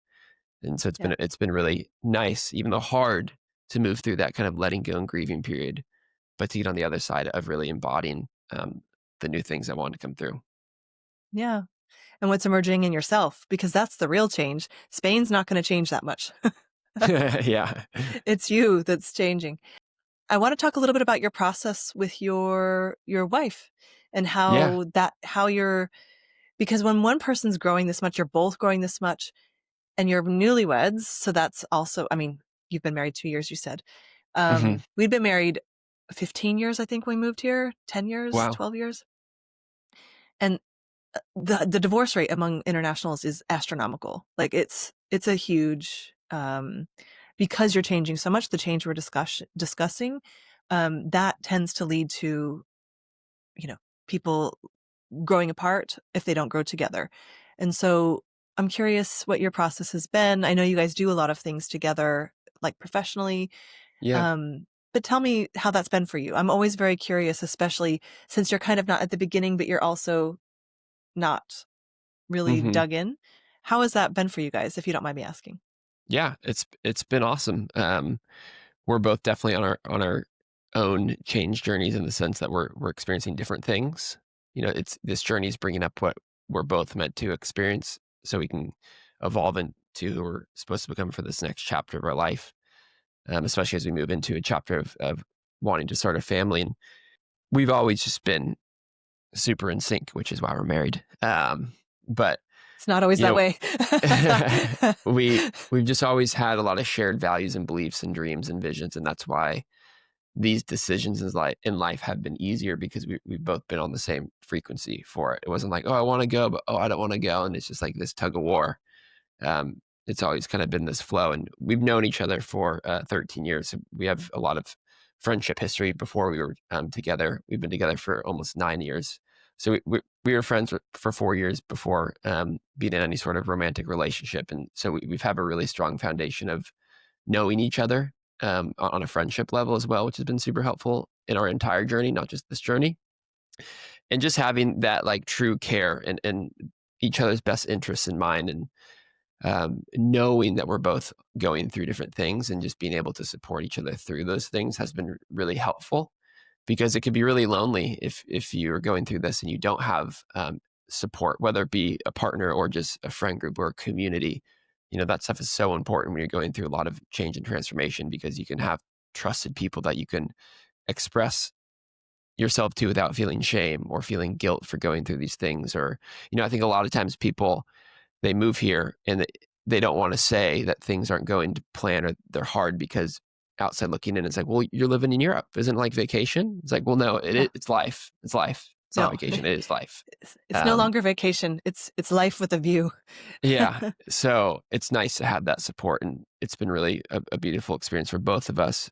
And so Yeah. it's been really nice, even though hard to move through that kind of letting go and grieving period, but to get on the other side of really embodying the new things I want to come through. Yeah. And what's emerging in yourself, because that's the real change. Spain's not going to change that much. Yeah. It's you that's changing. I want to talk a little bit about your process with your wife and Yeah. how you're, because when one person's growing this much, you're both growing this much, and you're newlyweds. So that's also, I mean, you've been married 2 years, you said. Hmm. We'd been married 15 years, I think, when we moved here, 10 years, Wow. 12 years. And the divorce rate among internationals is astronomical. Like it's a huge, because you're changing so much, the change we're discussing, that tends to lead to, you know, people growing apart if they don't grow together. And so I'm curious what your process has been. I know you guys do a lot of things together, like professionally. Yeah. Um, but tell me how that's been for you. I'm always very curious, especially since you're kind of not at the beginning, but you're also not really Hmm. dug in. How has that been for you guys, if you don't mind me asking? Yeah. It's been awesome. We're both definitely on our own change journeys in the sense that we're experiencing different things. You know, it's this journey is bringing up what we're both meant to experience, so we can evolve into who we're supposed to become for this next chapter of our life. Especially as we move into a chapter of wanting to start a family, and we've always just been super in sync, which is why we're married. But It's not always you that know, way. we've just always had a lot of shared values and beliefs and dreams and visions, and that's why these decisions in life have been easier because we've both been on the same frequency for it. It wasn't like, oh, I want to go, but oh, I don't want to go. And it's just like this tug of war. It's always kind of been this flow. And we've known each other for 13 years. So we have a lot of friendship history before we were together. We've been together for almost 9 years. So we were friends for 4 years before being in any sort of romantic relationship. And so we've had a really strong foundation of knowing each other on a friendship level as well, which has been super helpful in our entire journey, not just this journey. And just having that like true care and each other's best interests in mind, and knowing that we're both going through different things and just being able to support each other through those things has been really helpful, because it can be really lonely if you're going through this and you don't have support, whether it be a partner or just a friend group or a community. You know, that stuff is so important when you're going through a lot of change and transformation, because you can have trusted people that you can express yourself to without feeling shame or feeling guilt for going through these things. Or, I think a lot of times people, they move here and they don't want to say that things aren't going to plan or they're hard, because outside looking in, it's like, well, you're living in Europe. Isn't it like vacation? It's like, well, no, Yeah. it's life. It's life. It's not No, vacation. It is life. it's no Um, longer vacation. It's life with a view. yeah. So it's nice to have that support. And it's been really a beautiful experience for both of us,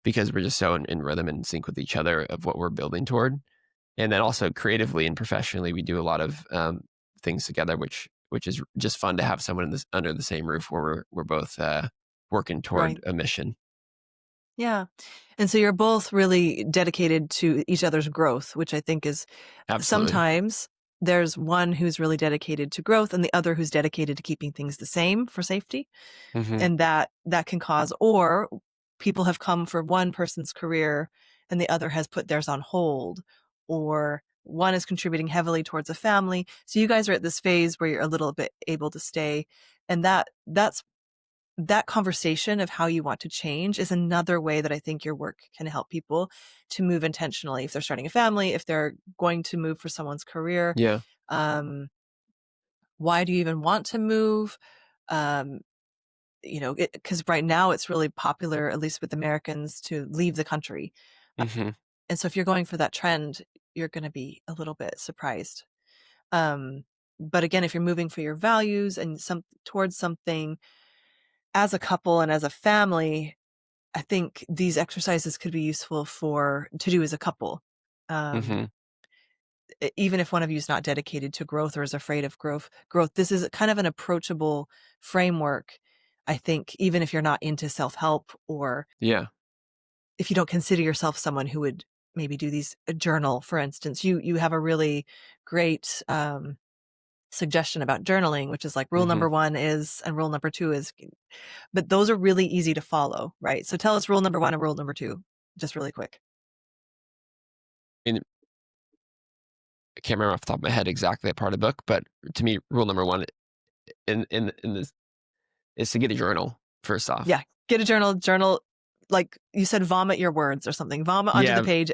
because we're just so in rhythm and in sync with each other of what we're building toward. And then also creatively and professionally, we do a lot of things together, which is just fun to have someone under the same roof where we're both working toward Right. a mission. Yeah. And so you're both really dedicated to each other's growth, which I think is Absolutely. sometimes there's one who's really dedicated to growth and the other who's dedicated to keeping things the same for safety. Hmm. And that can cause, or people have come for one person's career and the other has put theirs on hold, or one is contributing heavily towards a family. So you guys are at this phase where you're a little bit able to stay. And that conversation of how you want to change is another way that I think your work can help people to move intentionally. If they're starting a family, if they're going to move for someone's career, Yeah. um, why do you even want to move? Um, because right now it's really popular, at least with Americans, to leave the country. Hmm. And so if you're going for that trend, you're going to be a little bit surprised. Um, but again, if you're moving for your values and towards something as a couple and as a family, I think these exercises could be useful to do as a couple. Hmm. Um, Even if one of you is not dedicated to growth or is afraid of growth, this is kind of an approachable framework. I think even if you're not into self-help, or Yeah. if you don't consider yourself someone who would maybe do these a journal, for instance, you have a really great suggestion about journaling, which is like rule Hmm. number 1 is, and rule number 2 is, but those are really easy to follow, right? So tell us rule number 1 and rule number 2, just really quick. And I can't remember off the top of my head exactly that part of the book, but to me, rule number one in this is to get a journal first off. Yeah, get a journal, like you said, vomit your words or something. Vomit onto the Yeah. page.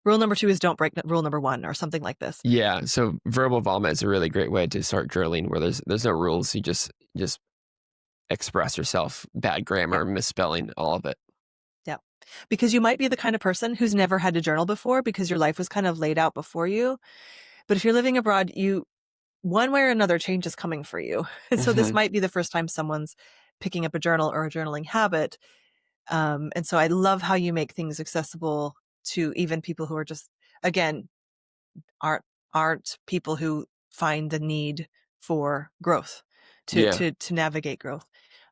Rule number 2 is don't break rule number 1 or something like this. Yeah. So verbal vomit is a really great way to start journaling, where there's no rules. You just express yourself, bad Yeah. grammar, misspelling, all of it. Yeah. Because you might be the kind of person who's never had to journal before because your life was kind of laid out before you. But if you're living abroad, one way or another, change is coming for you. And so this Hmm. might be the first time someone's picking up a journal or a journaling habit. And so I love how you make things accessible to even people who are just, again, aren't aren't people who find the need for growth Yeah. to navigate growth.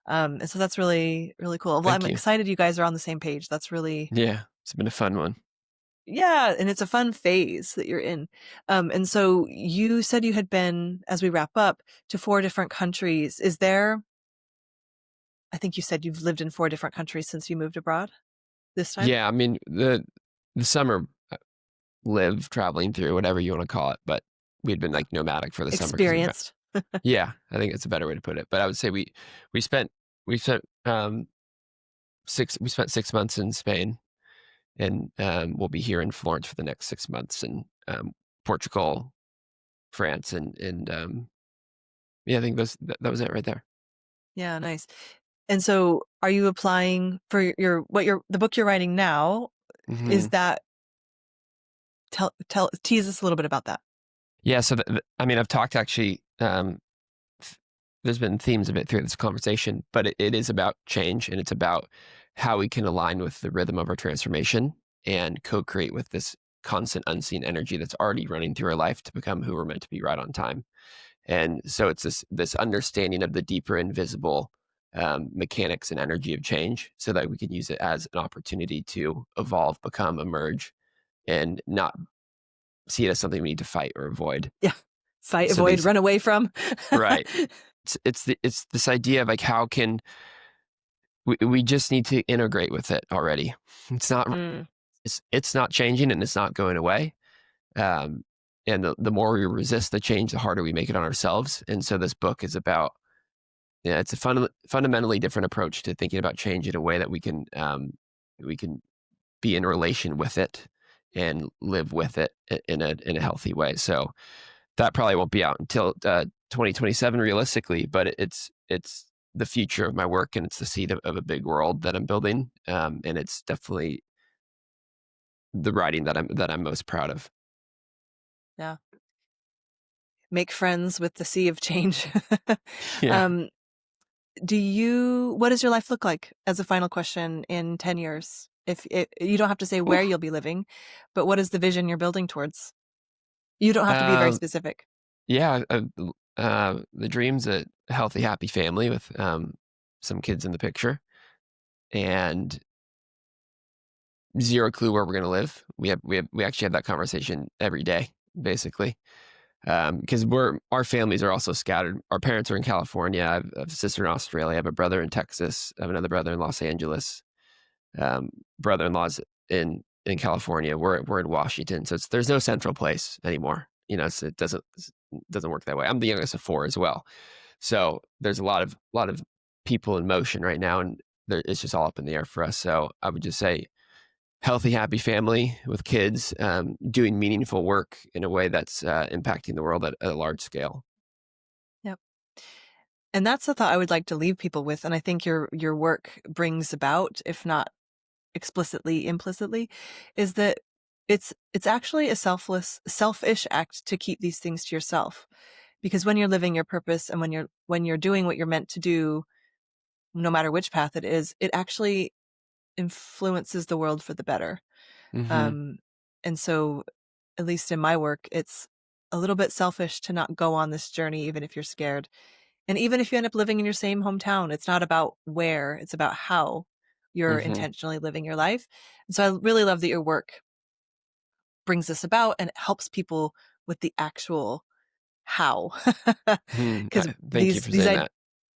And so that's really, really cool. Well, I'm Thank you. excited you guys are on the same page. That's really, Yeah. It's been a fun one. yeah, and it's a fun phase that you're in. And so you said you had been, as we wrap up, to 4 different countries. I think you said you've lived in 4 different countries since you moved abroad this time? Yeah. I mean, the summer live traveling through, whatever you want to call it, but we'd been Yeah. like nomadic for the summer because Experienced. yeah, I think it's a better way to put it. But I would say we spent we spent we spent 6 months in Spain, and we'll be here in Florence for the next 6 months, and Portugal, France, and yeah, I think that was it right there. Yeah, nice. And so are you applying for the book you're writing now? Is Hmm. that, tease us a little bit about that. Yeah, so I mean, I've talked actually. Th- there's been themes of it through this conversation, but it is about change, and it's about how we can align with the rhythm of our transformation and co-create with this constant unseen energy that's already running through our life to become who we're meant to be right on time. And so it's this understanding of the deeper invisible mechanics and energy of change, so that we can use it as an opportunity to evolve, become, emerge, and not see it as something we need to fight or avoid. Yeah. Fight, So avoid, these run away from. right, it's this idea of like, how can we just need to integrate with it already. It's not Mm, it's not changing, and it's not going away. Um, and the more we resist the change, the harder we make it on ourselves. And so this book is about, yeah, it's a fundamentally different approach to thinking about change in a way that we can be in relation with it and live with it in a healthy way. So that probably won't be out until 2027 realistically, but it's the future of my work, and it's the seed of a big world that I'm building. And it's definitely the writing that I'm most proud of. Yeah. Make friends with the sea of change. Yeah. um, what does your life look like, as a final question, in 10 years? If you don't have to say where Oof. you'll be living, but what is the vision you're building towards? You don't have to be very Um, specific. yeah. The dream's a healthy, happy family with some kids in the picture, and zero clue where we're going to live. We actually have that conversation every day, basically, because our families are also scattered. Our parents are in California. I have a sister in Australia. I have a brother in Texas. I have another brother in Los Angeles. Brother-in-law's in California. We're in Washington. So there's no central place anymore. So it doesn't work that way. I'm the youngest of four as well. So there's a lot of people in motion right now, and it's just all up in the air for us. So I would just say healthy, happy family with kids, doing meaningful work in a way that's impacting the world at a large scale. Yep. And that's the thought I would like to leave people with. And I think your work brings about, if not explicitly, implicitly, is that it's actually a selfish act to keep these things to yourself. Because when you're living your purpose, and when you're doing what you're meant to do, no matter which path it is, it actually influences the world for the better. Mm-hmm. Um, and so, at least in my work, it's a little bit selfish to not go on this journey, even if you're scared. And even if you end up living in your same hometown, it's not about where, it's about how you're Mm-hmm. intentionally living your life. And so I really love that your work brings this about and it helps people with the actual how. Mm-hmm. Because Thank you for saying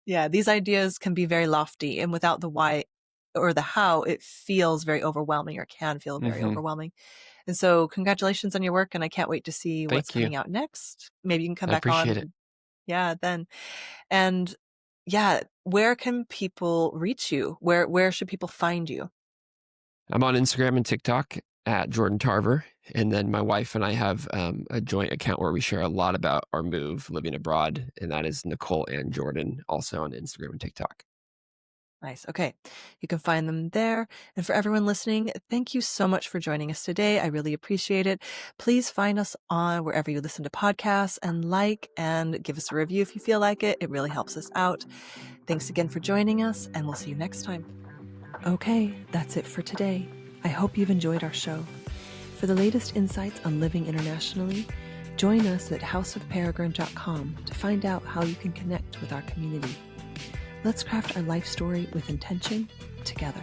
that. these ideas can be very lofty, and without the why or the how, it feels very overwhelming, or can feel very Mm-hmm. overwhelming. And so congratulations on your work, and I can't wait to see what's Thank you. coming out next. Maybe you can come I back appreciate it. on. Yeah, then. And yeah, where can people reach you? Where should people find you? I'm on Instagram and TikTok at Jordan Tarver. And then my wife and I have a joint account where we share a lot about our move living abroad. And that is Nicole and Jordan, also on Instagram and TikTok. Nice. Okay. You can find them there. And for everyone listening, thank you so much for joining us today. I really appreciate it. Please find us on wherever you listen to podcasts, and give us a review if you feel like it. It really helps us out. Thanks again for joining us, and we'll see you next time. Okay, that's it for today. I hope you've enjoyed our show. For the latest insights on living internationally, join us at houseofperegrine.com to find out how you can connect with our community. Let's craft our life story with intention together.